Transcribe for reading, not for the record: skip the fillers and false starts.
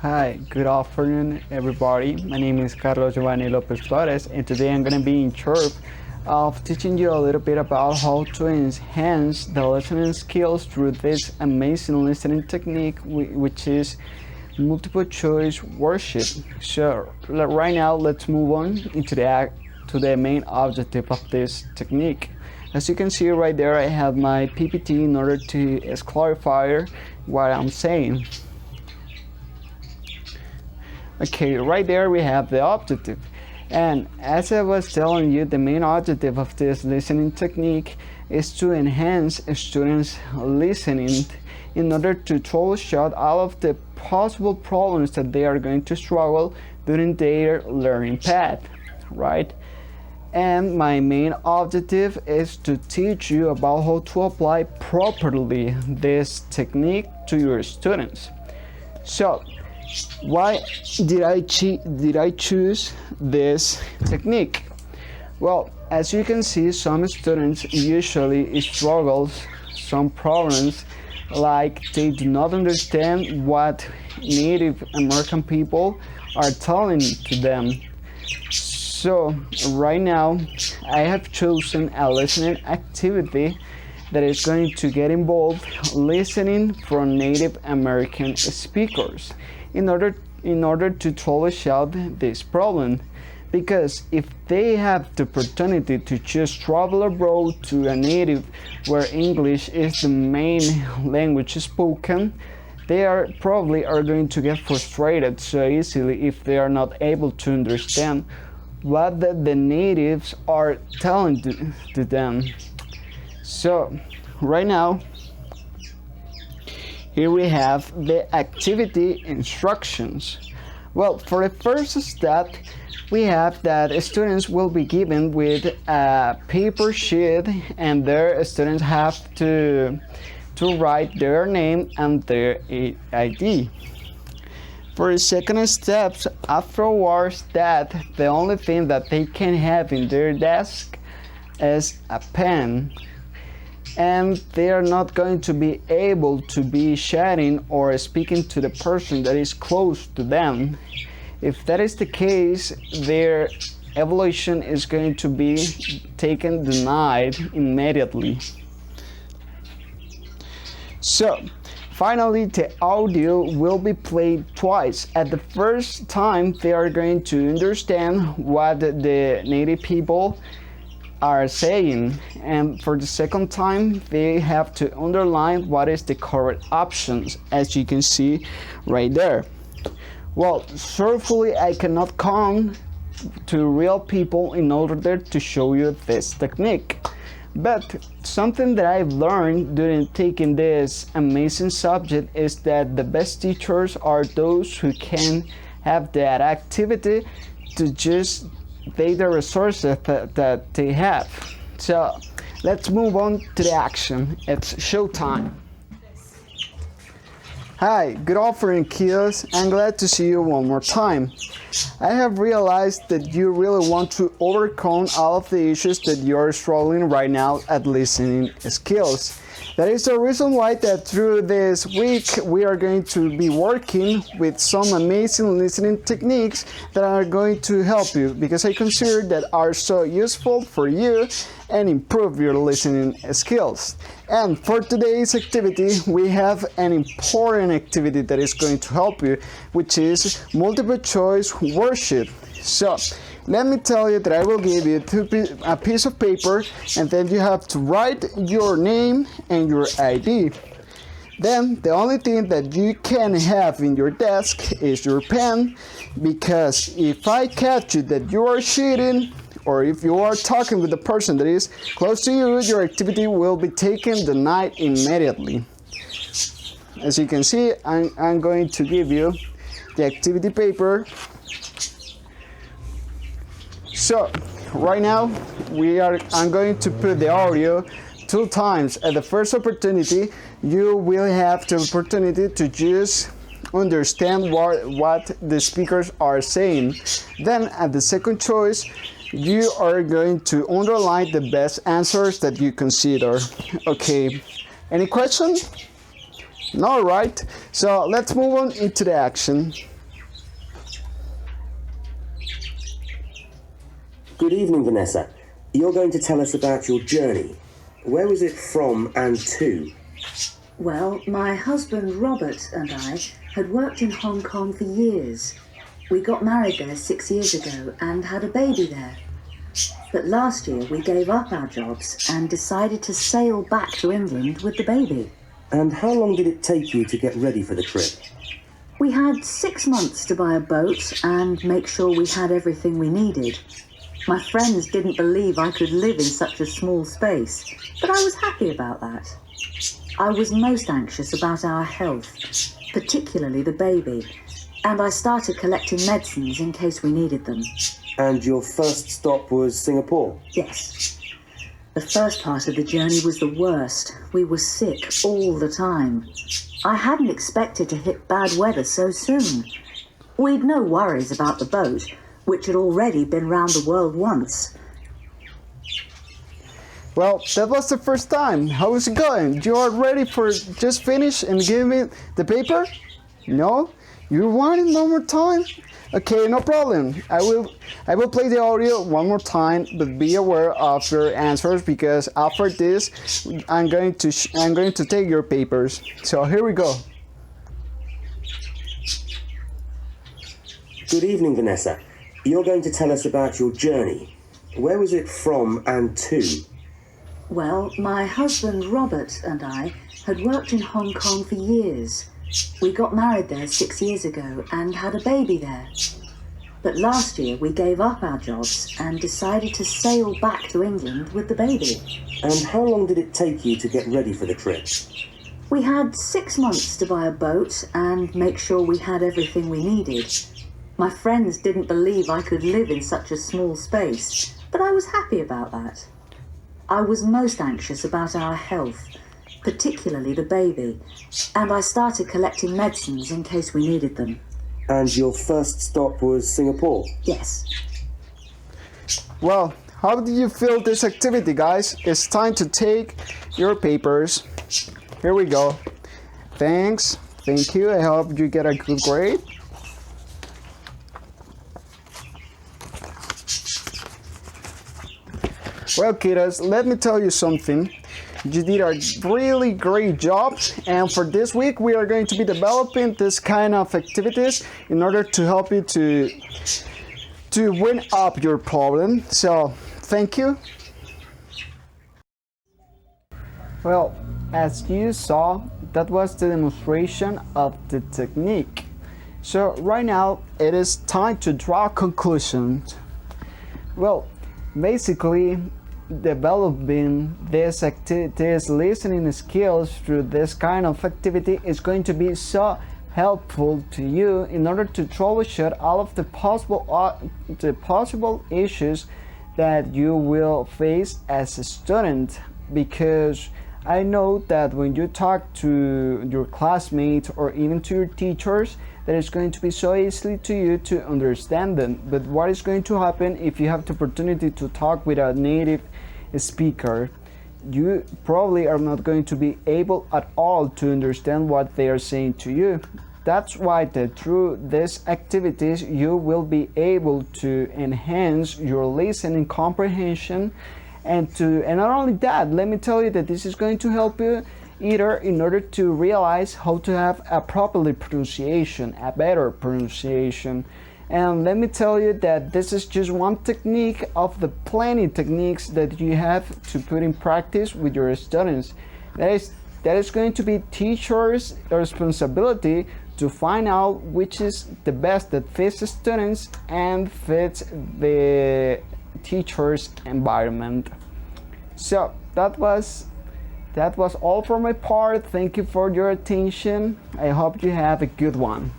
Hi, good afternoon, everybody. My name is Carlos Giovanni Lopez Flores, and today I'm going to be in charge of teaching you a little bit about how to enhance the listening skills through this amazing listening technique, which is multiple choice worship. So, right now, let's move on into the main objective of this technique. As you can see right there, I have my PPT in order to clarify what I'm saying. Okay, right there we have the objective. And as I was telling you, the main objective of this listening technique is to enhance students' listening in order to troubleshoot all of the possible problems that they are going to struggle during their learning path, right? And my main objective is to teach you about how to apply properly this technique to your students. So, why did I choose this technique? Well, as you can see, some students usually struggle some problems like they do not understand what Native American people are telling to them. So right now I have chosen a listening activity that is going to get involved listening from Native American speakers in order to troubleshoot this problem, because if they have the opportunity to just travel abroad to a native where English is the main language spoken, they are probably going to get frustrated so easily if they are not able to understand what the natives are telling to them. So right now, here we have the activity instructions. Well, for the first step, we have that students will be given with a paper sheet, and their students have to write their name and their ID. For the second step, afterwards, that the only thing that they can have in their desk is a pen, and they are not going to be able to be chatting or speaking to the person that is close to them. If that is the case, their evaluation is going to be denied immediately. So, finally, the audio will be played twice. At the first time, they are going to understand what the native people are saying, and for the second time they have to underline what is the correct options, as you can see right there. Well, sorrowfully I cannot come to real people in order to show you this technique, but something that I've learned during taking this amazing subject is that the best teachers are those who can have that activity to just data resources that they have. So let's move on to the action. It's showtime. Hi, good afternoon, kiddos. I'm glad to see you one more time. I have realized that you really want to overcome all of the issues that you are struggling right now at listening skills. That is the reason why that through this week we are going to be working with some amazing listening techniques that are going to help you, because I consider that are so useful for you and improve your listening skills. And for today's activity, we have an important activity that is going to help you, which is multiple choice worksheet. So let me tell you that I will give you a piece of paper, and then you have to write your name and your ID. Then the only thing that you can have in your desk is your pen, because if I catch you that you are cheating, or if you are talking with the person that is close to you, your activity will be denied immediately. As you can see, I'm going to give you the activity paper. So right now I'm going to put the audio 2 times. At the first opportunity, you will have the opportunity to just understand what the speakers are saying. Then at the second choice, you are going to underline the best answers that you consider. Okay, any question? All right, so let's move on into the action. Good evening, Vanessa. You're going to tell us about your journey. Where was it from and to? Well, my husband Robert and I had worked in Hong Kong for years. We got married there 6 years ago and had a baby there. But last year we gave up our jobs and decided to sail back to England with the baby. And how long did it take you to get ready for the trip? We had 6 months to buy a boat and make sure we had everything we needed. My friends didn't believe I could live in such a small space, but I was happy about that. I was most anxious about our health, particularly the baby, and I started collecting medicines in case we needed them. And your first stop was Singapore? Yes. The first part of the journey was the worst. We were sick all the time. I hadn't expected to hit bad weather so soon. We'd no worries about the boat, which had already been round the world once. Well, that was the first time. How is it going? You are ready for just finish and give me the paper? No? You want it one more time? Okay, no problem. I will play the audio one more time, but be aware of your answers because after this, I'm going to take your papers. So here we go. Good evening, Vanessa. You're going to tell us about your journey. Where was it from and to? Well, my husband Robert and I had worked in Hong Kong for years. We got married there 6 years ago and had a baby there. But last year we gave up our jobs and decided to sail back to England with the baby. And how long did it take you to get ready for the trip? We had 6 months to buy a boat and make sure we had everything we needed. My friends didn't believe I could live in such a small space, but I was happy about that. I was most anxious about our health, particularly the baby, and I started collecting medicines in case we needed them. And your first stop was Singapore? Yes. Well, how do you feel this activity, guys? It's time to take your papers. Here we go. Thanks. Thank you. I hope you get a good grade. Well, kiddos, let me tell you something. You did a really great job, and for this week we are going to be developing this kind of activities in order to help you to win up your problem. So thank you. Well, as you saw, that was the demonstration of the technique. So right now it is time to draw conclusions. Well, basically, developing these listening skills through this kind of activity is going to be so helpful to you in order to troubleshoot all of the possible issues that you will face as a student, because I know that when you talk to your classmates or even to your teachers, that it's going to be so easy to you to understand them. But what is going to happen if you have the opportunity to talk with a native speaker? You probably are not going to be able at all to understand what they are saying to you. That's why through these activities you will be able to enhance your listening comprehension, and not only that, let me tell you that this is going to help you either in order to realize how to have a properly pronunciation, a better pronunciation. And let me tell you that this is just one technique of the plenty techniques that you have to put in practice with your students. That is going to be teachers' responsibility to find out which is the best that fits the students and fits the teacher's environment. So that was all for my part. Thank you for your attention. I hope you have a good one.